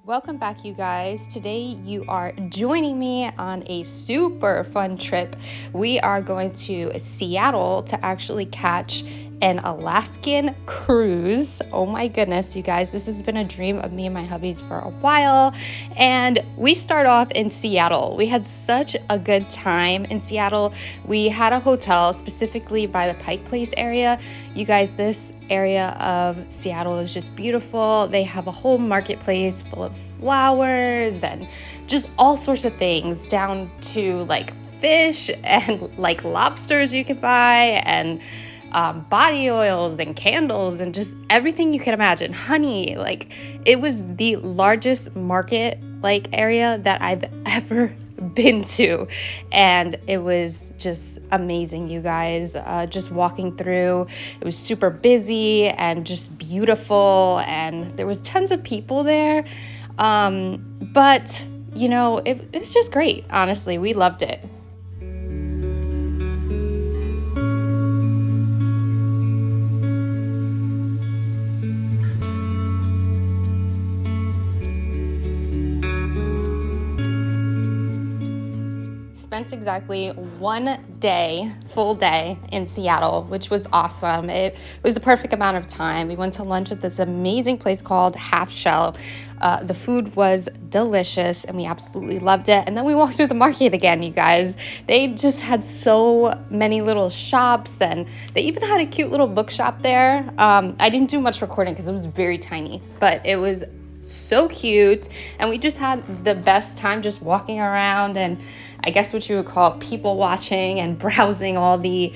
Welcome back, you guys. Today you are joining me on a super fun trip. We are going to Seattle to actually catch an Alaskan cruise. Oh my goodness, you guys, this has been a dream of me and my hubbies for a while. And we start off in Seattle. We had such a good time in Seattle. We had a hotel specifically by the Pike Place area. You guys, this area of Seattle is just beautiful. They have a whole marketplace full of flowers and just all sorts of things, down to like fish and like lobsters you can buy, and body oils and candles and just everything you can imagine. Honey, like it was the largest market like area that I've ever been to, and it was just amazing, you guys. Just walking through, it was super busy and just beautiful, and there was tons of people there, but you know, it was just great. Honestly, we loved it. Spent exactly one day, full day in Seattle, which was awesome. It was the perfect amount of time. We went to lunch at this amazing place called Half Shell. The food was delicious and we absolutely loved it. And then we walked through the market again, you guys. They just had so many little shops, and they even had a cute little bookshop there. I didn't do much recording because it was very tiny, but it was so cute. And we just had the best time just walking around and I guess what you would call people watching and browsing all the,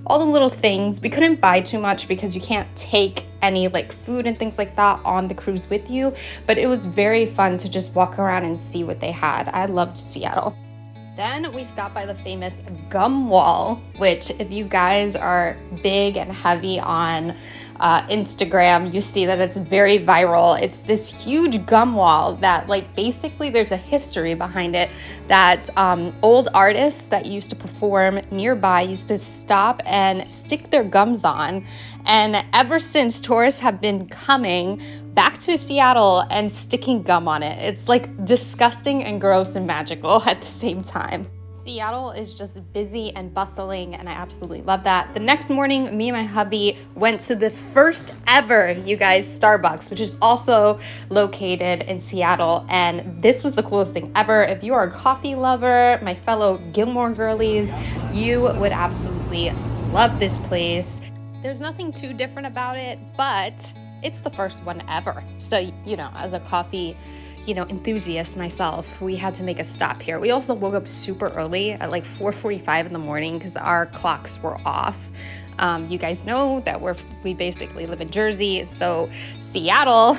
all the little things. We couldn't buy too much because you can't take any like food and things like that on the cruise with you, but it was very fun to just walk around and see what they had. I loved Seattle. Then we stopped by the famous gum wall, which if you guys are big and heavy on Instagram, you see that it's very viral. It's this huge gum wall that like basically there's a history behind it, that old artists that used to perform nearby used to stop and stick their gums on. And ever since, tourists have been coming back to Seattle and sticking gum on it. It's like disgusting and gross and magical at the same time. Seattle is just busy and bustling, and I absolutely love that. The next morning, me and my hubby went to the first ever, you guys, Starbucks, which is also located in Seattle. And this was the coolest thing ever. If you are a coffee lover, my fellow Gilmore girlies, you would absolutely love this place. There's nothing too different about it, but it's the first one ever. So, as a coffee enthusiast myself, we had to make a stop here. We also woke up super early at like 4:45 in the morning because our clocks were off. You guys know that we basically live in Jersey, so Seattle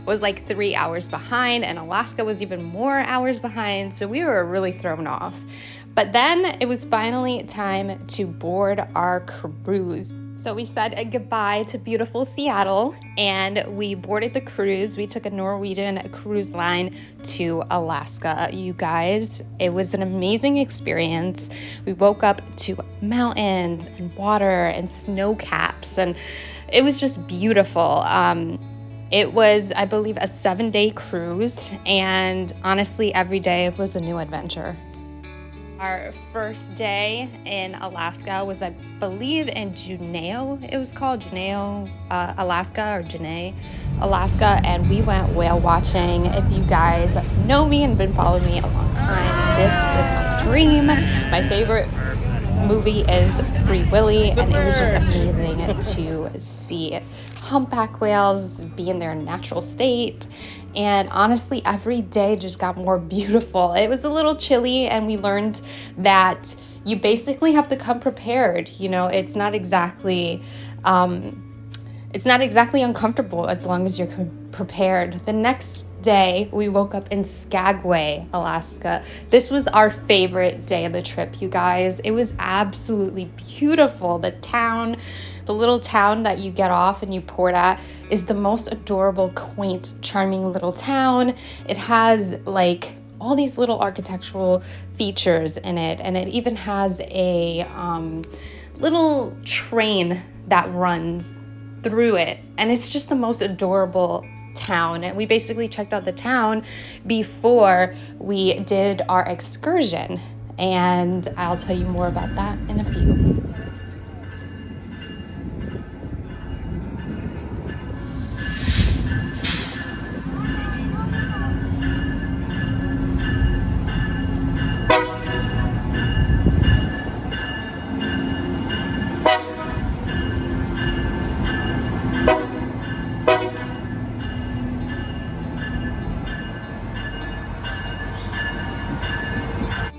was like 3 hours behind, and Alaska was even more hours behind, so we were really thrown off. But then it was finally time to board our cruise. So we said goodbye to beautiful Seattle and we boarded the cruise. We took a Norwegian cruise line to Alaska. You guys, it was an amazing experience. We woke up to mountains and water and snow caps, and it was just beautiful. It was, I believe, a 7-day cruise, and honestly, every day was a new adventure. Our first day in Alaska was, I believe, in Juneau. It was called Juneau, Alaska, or Juneau, Alaska, and we went whale watching. If you guys know me and been following me a long time, this was my dream. My favorite movie is Free Willy, and it was just amazing to see humpback whales be in their natural state. And honestly, every day just got more beautiful. It was a little chilly, and we learned that you basically have to come prepared. It's not exactly uncomfortable as long as you're prepared. The next day, we woke up in Skagway, Alaska. This was our favorite day of the trip, you guys. It was absolutely beautiful. The little town that you get off and you port at is the most adorable, quaint, charming little town. It has like all these little architectural features in it, and it even has a little train that runs through it, and it's just the most adorable town. And we basically checked out the town before we did our excursion. And I'll tell you more about that in a few.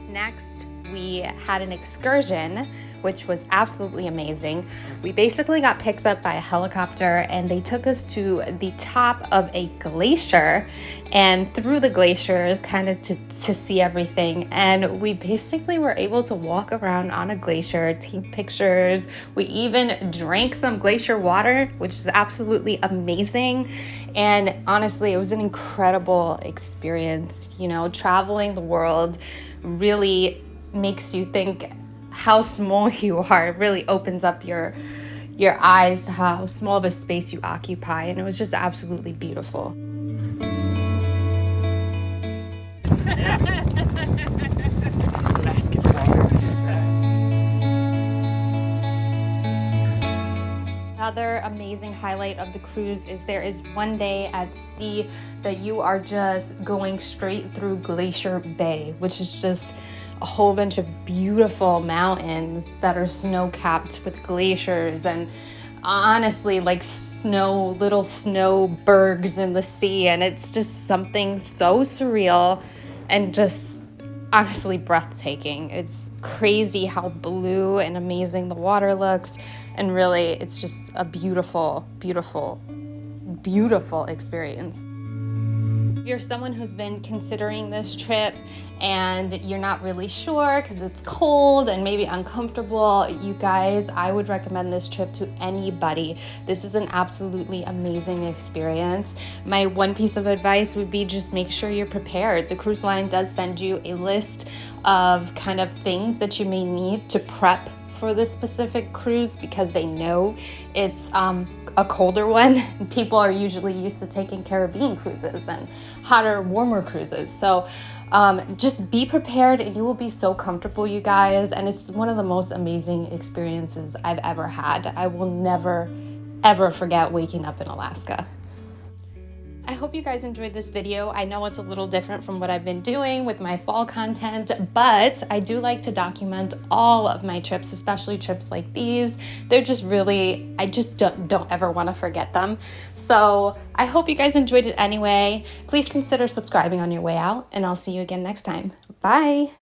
Next, we had an excursion, which was absolutely amazing. We basically got picked up by a helicopter and they took us to the top of a glacier and through the glaciers kind of to see everything. And we basically were able to walk around on a glacier, take pictures. We even drank some glacier water, which is absolutely amazing. And honestly, it was an incredible experience. You know, traveling the world really makes you think how small you are. It really opens up your eyes to how small of a space you occupy, and it was just absolutely beautiful. Another amazing highlight of the cruise is there is one day at sea that you are just going straight through Glacier Bay, which is just a whole bunch of beautiful mountains that are snow-capped with glaciers and honestly like little snow bergs in the sea. And it's just something so surreal and just honestly breathtaking. It's crazy how blue and amazing the water looks. And really, it's just a beautiful, beautiful, beautiful experience. If you're someone who's been considering this trip and you're not really sure because it's cold and maybe uncomfortable, you guys, I would recommend this trip to anybody. This is an absolutely amazing experience. My one piece of advice would be just make sure you're prepared. The cruise line does send you a list of kind of things that you may need to prep for this specific cruise because they know it's a colder one. People are usually used to taking Caribbean cruises and hotter, warmer cruises. So just be prepared and you will be so comfortable, you guys. And it's one of the most amazing experiences I've ever had. I will never, ever forget waking up in Alaska. I hope you guys enjoyed this video. I know it's a little different from what I've been doing with my fall content, but I do like to document all of my trips, especially trips like these. They're just really, I just don't ever want to forget them. So I hope you guys enjoyed it anyway. Please consider subscribing on your way out, and I'll see you again next time. Bye.